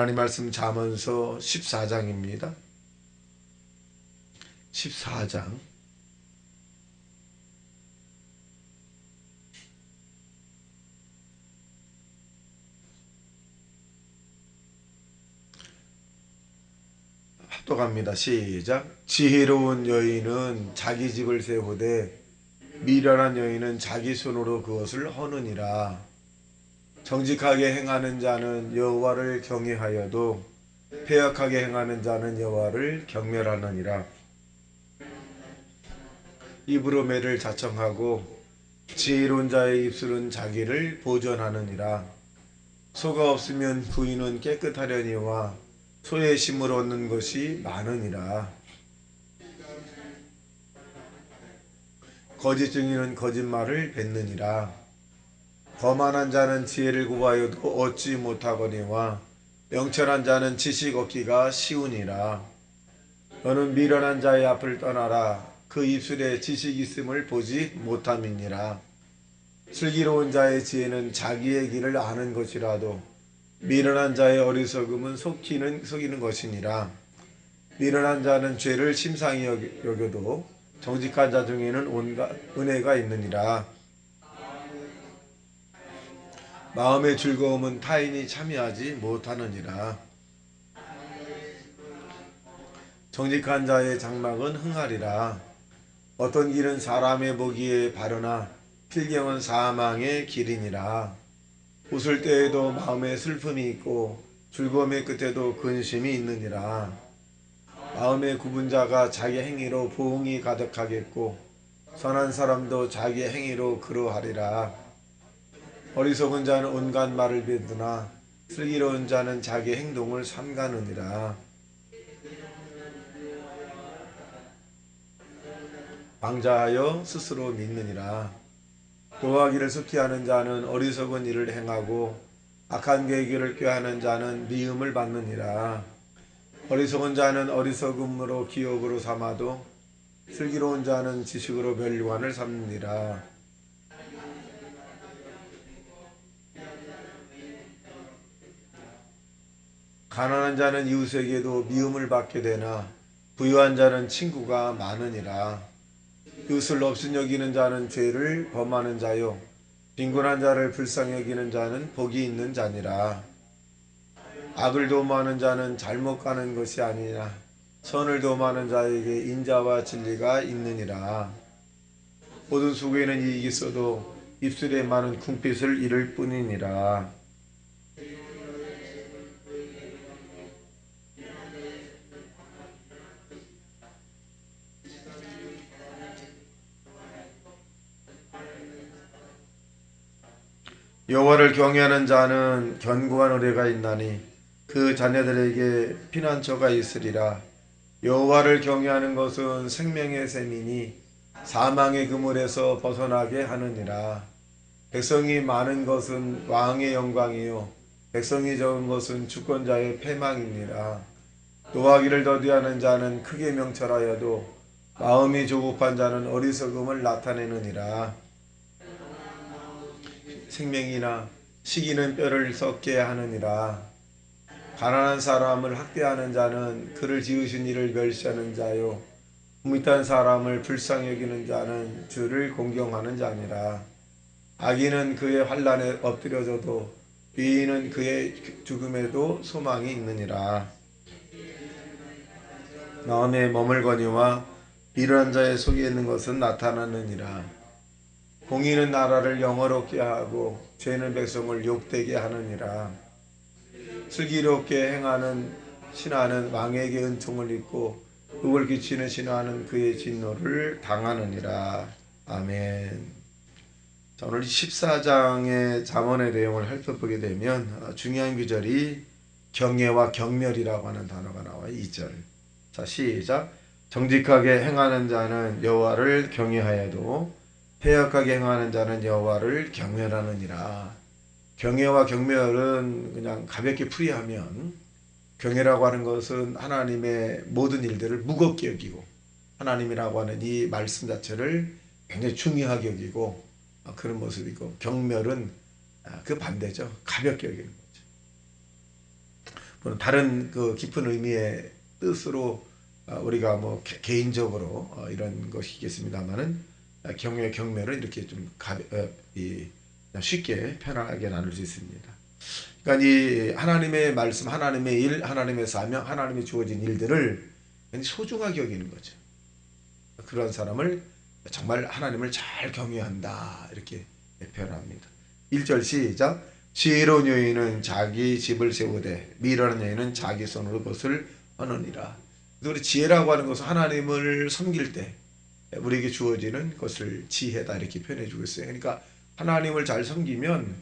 하나님 말씀 잠언서 14장입니다. 14장 합독합니다. 시작. 지혜로운 여인은 자기 집을 세우되 미련한 여인은 자기 손으로 그것을 허느니라. 정직하게 행하는 자는 여호와를 경외하여도 패역하게 행하는 자는 여호와를 경멸하느니라. 입으로 매를 자청하고 지혜로운 자의 입술은 자기를 보전하느니라. 소가 없으면 부인은 깨끗하려니와 소의 심을 얻는 것이 많으니라. 거짓 증인은 거짓말을 뱉느니라. 거만한 자는 지혜를 구하여도 얻지 못하거니와 명철한 자는 지식 얻기가 쉬우니라. 너는 미련한 자의 앞을 떠나라. 그 입술에 지식 있음을 보지 못함이니라. 슬기로운 자의 지혜는 자기의 길을 아는 것이라도 미련한 자의 어리석음은 속이는 것이니라. 미련한 자는 죄를 심상히 여겨도 정직한 자 중에는 온갖 은혜가 있느니라. 마음의 즐거움은 타인이 참여하지 못하느니라. 정직한 자의 장막은 흥하리라. 어떤 길은 사람의 보기에 바르나 필경은 사망의 길이니라. 웃을 때에도 마음에 슬픔이 있고 즐거움의 끝에도 근심이 있느니라. 마음의 굽은 자가 자기 행위로 부흥이 가득하겠고 선한 사람도 자기 행위로 그러하리라. 어리석은 자는 온갖 말을 뱉으나 슬기로운 자는 자기 행동을 삼가느니라. 방자하여 스스로 믿느니라. 노하기를 숙지하는 자는 어리석은 일을 행하고 악한 계획을 꾀하는 자는 미움을 받느니라. 어리석은 자는 어리석음으로 기업으로 삼아도 슬기로운 자는 지식으로 멸류관을 삼느니라. 가난한 자는 이웃에게도 미움을 받게 되나 부유한 자는 친구가 많으니라. 이웃을 없인 여기는 자는 죄를 범하는 자요 빈곤한 자를 불쌍히 여기는 자는 복이 있는 자니라. 악을 도모하는 자는 잘못 가는 것이 아니냐 선을 도모하는 자에게 인자와 진리가 있느니라. 모든 수고에는 이익이 있어도 입술에 많은 궁핍을 잃을 뿐이니라. 여호와를 경외하는 자는 견고한 의뢰가 있나니 그 자녀들에게 피난처가 있으리라. 여호와를 경외하는 것은 생명의 셈이니 사망의 그물에서 벗어나게 하느니라. 백성이 많은 것은 왕의 영광이요 백성이 적은 것은 주권자의 패망이니라. 노하기를 더디하는 자는 크게 명철하여도 마음이 조급한 자는 어리석음을 나타내느니라. 생명이나 시기는 뼈를 썩게 하느니라. 가난한 사람을 학대하는 자는 그를 지으신 이를 멸시하는 자요 밋한 사람을 불쌍히 여기는 자는 주를 공경하는 자니라. 악인은 그의 환난에 엎드려져도 의인은 그의 죽음에도 소망이 있느니라. 마음에 머물거니와 미련한 자의 속에 있는 것은 나타나느니라. 공의는 나라를 영화롭게 하고 죄는 백성을 욕되게 하느니라. 슬기롭게 행하는 신하는 왕에게 은총을 입고 흙을 끼치는 신하는 그의 진노를 당하느니라. 아멘. 자, 오늘 14장의 잠언의 내용을 살펴보게 되면 중요한 구절이 경외와 경멸이라고 하는 단어가 나와요. 2절. 자, 시작. 정직하게 행하는 자는 여호와를 경외하여도 패역하게 행하는 자는 여호와를 경멸하느니라. 경외와 경멸은 그냥 가볍게 풀이하면 경외라고 하는 것은 하나님의 모든 일들을 무겁게 여기고 하나님이라고 하는 이 말씀 자체를 굉장히 중요하게 여기고 그런 모습이고 경멸은 그 반대죠. 가볍게 여기는 거죠. 물론 다른 그 깊은 의미의 뜻으로 우리가 뭐 개인적으로 이런 것이겠습니다만은 경외 경매를 이렇게 좀 그냥 쉽게 편하게 나눌 수 있습니다. 그러니까 이 하나님의 말씀, 하나님의 일, 하나님의 사명, 하나님의 주어진 일들을 소중하게 여기는 거죠. 그런 사람을 정말 하나님을 잘 경외한다 이렇게 표현합니다. 1절 시작. 지혜로운 여인은 자기 집을 세우되 미련한 여인은 자기 손으로 그것을 하느니라. 우리 지혜라고 하는 것은 하나님을 섬길 때 우리에게 주어지는 것을 지혜다 이렇게 표현해 주고 있어요. 그러니까 하나님을 잘 섬기면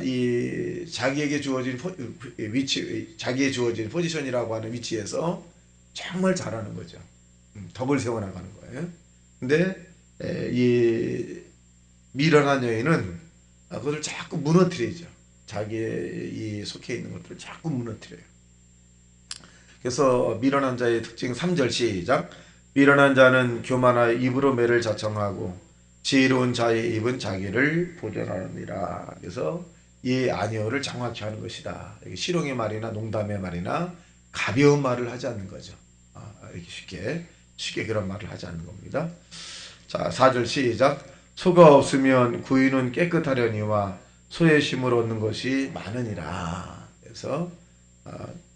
이 자기에게 주어진 위치, 자기에 주어진 포지션이라고 하는 위치에서 정말 잘하는 거죠. 덕을 세워나가는 거예요. 근데 이 미련한 여인은 그것을 자꾸 무너뜨리죠. 자기의 이 속해 있는 것들을 자꾸 무너뜨려요. 그래서 미련한 자의 특징 3절 시작. 미련한 자는 교만하여 입으로 매를 자청하고 지혜로운 자의 입은 자기를 보존하느니라. 그래서 이 아니어를 정확히 하는 것이다. 실용의 말이나 농담의 말이나 가벼운 말을 하지 않는 거죠. 이렇게 쉽게 그런 말을 하지 않는 겁니다. 자, 4절 시작. 소가 없으면 구유는 깨끗하려니와 소의 심을 얻는 것이 많으니라. 그래서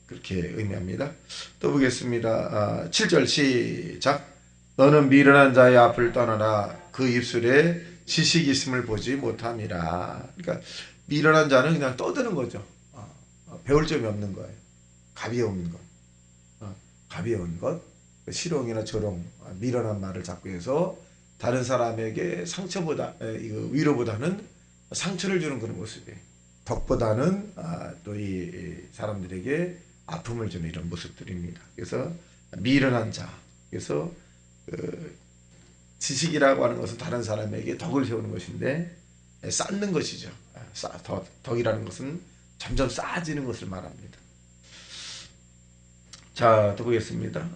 그렇게 의미합니다. 또 보겠습니다. 7절 시작. 너는 미련한 자의 앞을 떠나라. 그 입술에 지식이 있음을 보지 못함이라. 그러니까 미련한 자는 그냥 떠드는 거죠. 배울 점이 없는 거예요. 가벼운 것. 가벼운 것. 실용이나 조롱, 미련한 말을 자꾸 해서 다른 사람에게 상처보다 위로보다는 상처를 주는 그런 모습이에요. 덕보다는 또 이 사람들에게 아픔을 주는 이런 모습들입니다. 그래서 미련한 자. 그래서 지식이라고 하는 것은 다른 사람에게 덕을 세우는 것인데 쌓는 것이죠. 덕이라는 것은 점점 쌓아지는 것을 말합니다. 자, 또 보겠습니다.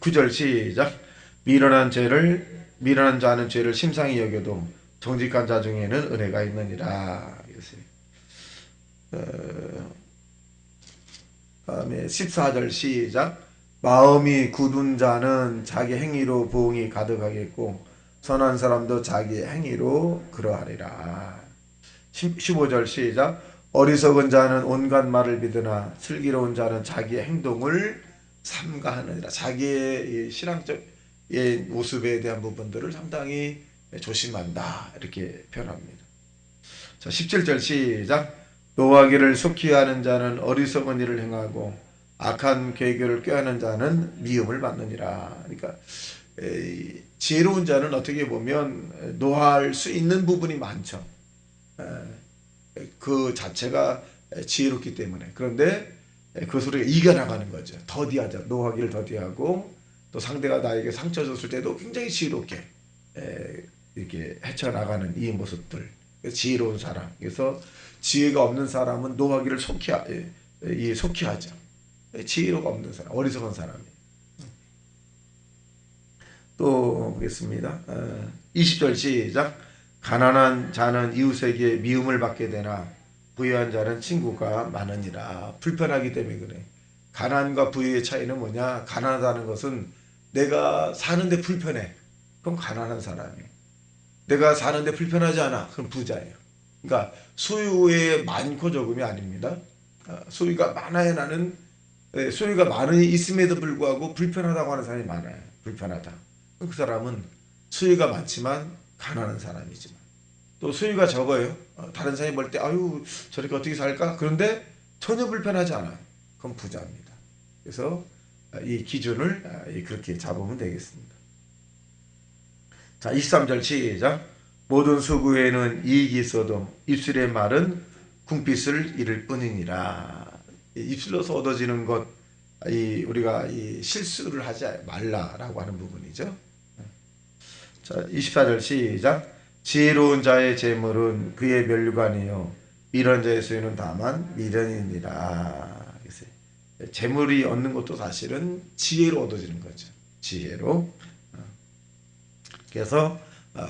9절 시작. 미련한 자는 죄를 심상히 여겨도 정직한 자 중에는 은혜가 있느니라. 다음에 14절 시작. 마음이 굳은 자는 자기 행위로 부흥이 가득하겠고 선한 사람도 자기 행위로 그러하리라. 15절 시작. 어리석은 자는 온갖 말을 믿으나 슬기로운 자는 자기의 행동을 삼가하느니라. 자기의 신앙적 모습에 대한 부분들을 상당히 조심한다 이렇게 표현합니다. 자, 17절 시작. 노하기를 속히 하는 자는 어리석은 일을 행하고 악한 계교를 꾀하는 자는 미움을 받느니라. 그러니까 지혜로운 자는 어떻게 보면 노할 수 있는 부분이 많죠. 그 자체가 지혜롭기 때문에. 그런데 그것을 우리가 이겨나가는 거죠. 더디하자. 노하기를 더디하고 또 상대가 나에게 상처 줬을 때도 굉장히 지혜롭게 이렇게 헤쳐나가는 이 모습들. 지혜로운 사람. 그래서 지혜가 없는 사람은 노하기를 속히 하죠. 지혜가 없는 사람, 어리석은 사람이에요. 또 보겠습니다. 20절 시작. 가난한 자는 이웃에게 미움을 받게 되나 부유한 자는 친구가 많으니라. 불편하기 때문에 그래. 가난과 부유의 차이는 뭐냐? 가난하다는 것은 내가 사는데 불편해. 그럼 가난한 사람이에요. 내가 사는데 불편하지 않아. 그럼 부자예요. 그러니까 소유의 많고 적음이 아닙니다. 소유가 많아야 나는 소유가 많이 있음에도 불구하고 불편하다고 하는 사람이 많아요. 불편하다. 그 사람은 소유가 많지만 가난한 사람이지만 또 소유가 적어요. 다른 사람이 볼 때 아유 저렇게 어떻게 살까? 그런데 전혀 불편하지 않아요. 그건 부자입니다. 그래서 이 기준을 그렇게 잡으면 되겠습니다. 자, 23절 시작. 모든 수구에는 이익이 있어도 입술의 말은 궁핍을 이룰 뿐이니라. 입술로서 얻어지는 것, 우리가 실수를 하지 말라라고 하는 부분이죠. 자, 24절 시작. 지혜로운 자의 재물은 그의 면류관이요 미련한 자의 소유는 다만 미련이니라. 재물이 얻는 것도 사실은 지혜로 얻어지는 거죠. 지혜로. 그래서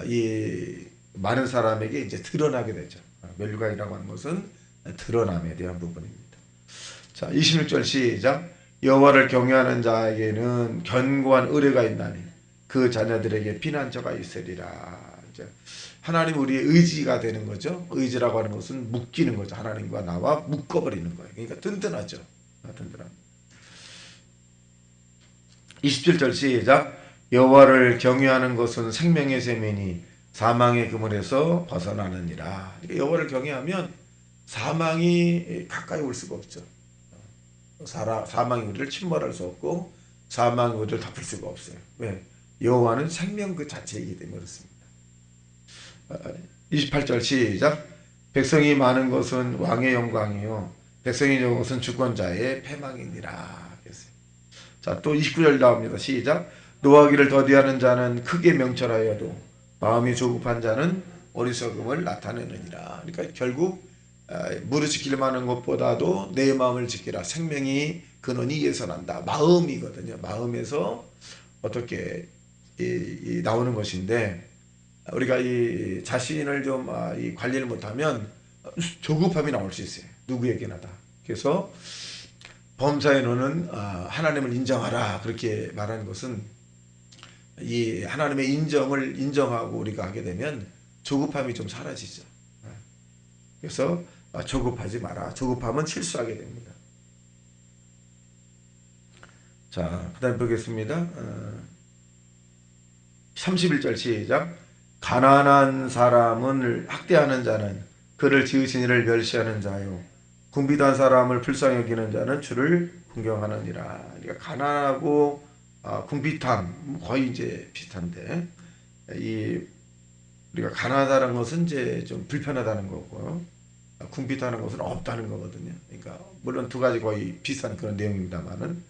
이 많은 사람에게 이제 드러나게 되죠. 면류관이라고 하는 것은 드러남에 대한 부분입니다. 자, 26절 시작. 여호와를 경외하는 자에게는 견고한 의뢰가 있나니 그 자녀들에게 피난처가 있으리라. 이제 하나님 우리의 의지가 되는 거죠. 의지라고 하는 것은 묶이는 거죠. 하나님과 나와 묶어버리는 거예요. 그러니까 든든하죠. 든든합니다. 27절 시작. 여호와를 경외하는 것은 생명의 셈이니 사망의 그물에서 벗어나느니라. 여호와를 경외하면 사망이 가까이 올 수가 없죠. 사망이 우리를 침몰할 수 없고 사망이 우리를 덮을 수가 없어요. 왜? 여호와는 생명 그 자체이기 때문에 그렇습니다. 28절 시작. 백성이 많은 것은 왕의 영광이요 백성이 적은 것은 주권자의 패망이니라. 자, 또 29절 나옵니다. 시작. 노하기를 더디하는 자는 크게 명철하여도 마음이 조급한 자는 어리석음을 나타내느니라. 그러니까 결국 무릇 지키려 하는 것보다도 내 마음을 지키라. 생명이 근원이 이에서 난다. 마음이거든요. 마음에서 어떻게 나오는 것인데 우리가 이 자신을 좀 이 관리를 못하면 조급함이 나올 수 있어요. 누구에게나 다. 그래서 범사에 너는 하나님을 인정하라. 그렇게 말하는 것은 이 하나님의 인정을 인정하고 우리가 하게 되면 조급함이 좀 사라지죠. 그래서 조급하지 마라. 조급하면 실수하게 됩니다. 자, 그 다음 보겠습니다. 31절 시작. 가난한 사람을 학대하는 자는 그를 지으신 이를 멸시하는 자요 궁핍한 사람을 불쌍히 여기는 자는 주를 공경하느니라. 그러니까 가난하고 궁핍함 거의 이제 비슷한데 우리가 가난하다는 것은 이제 좀 불편하다는 거고 궁핍하는 것은 없다는 거거든요. 그러니까 물론 두 가지 거의 비슷한 그런 내용입니다만은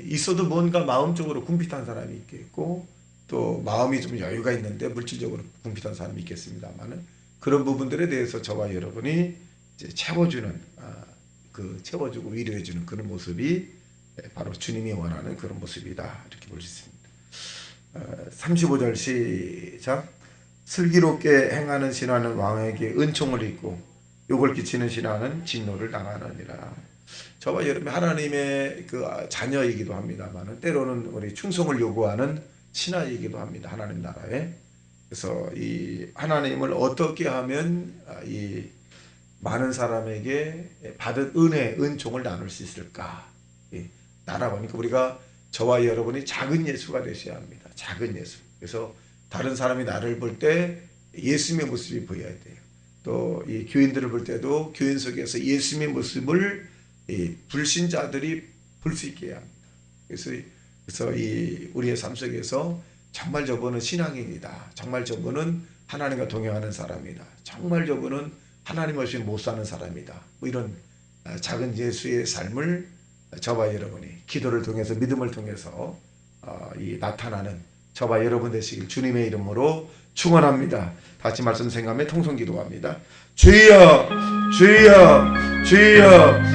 있어도 뭔가 마음적으로 궁핍한 사람이 있겠고 또 마음이 좀 여유가 있는데 물질적으로 궁핍한 사람이 있겠습니다만은 그런 부분들에 대해서 저와 여러분이 이제 채워주는 채워주고 위로해주는 그런 모습이 바로 주님이 원하는 그런 모습이다 이렇게 볼 수 있습니다. 35절 시작. 슬기롭게 행하는 신하는 왕에게 은총을 입고 욕을 끼치는 신하는 진노를 당하느니라. 저와 여러분 하나님의 그 자녀이기도 합니다만 때로는 우리 충성을 요구하는 신하이기도 합니다. 하나님 나라에. 그래서 이 하나님을 어떻게 하면 이 많은 사람에게 받은 은혜, 은총을 나눌 수 있을까? 나라 보니까 우리가 저와 여러분이 작은 예수가 되셔야 합니다. 작은 예수. 그래서 다른 사람이 나를 볼 때 예수님의 모습이 보여야 돼요. 또 이 교인들을 볼 때도 교인 속에서 예수님의 모습을 이 불신자들이 볼 수 있게 해야 합니다. 그래서 이 우리의 삶 속에서 정말 저분은 신앙인이다. 정말 저분은 하나님과 동행하는 사람이다. 정말 저분은 하나님 없이 못 사는 사람이다. 뭐 이런 작은 예수의 삶을 저와 여러분이 기도를 통해서 믿음을 통해서 이 나타나는 저와 여러분 되시길 주님의 이름으로 축원합니다. 다시 말씀 생각하며 통성 기도합니다. 주여 주여 주여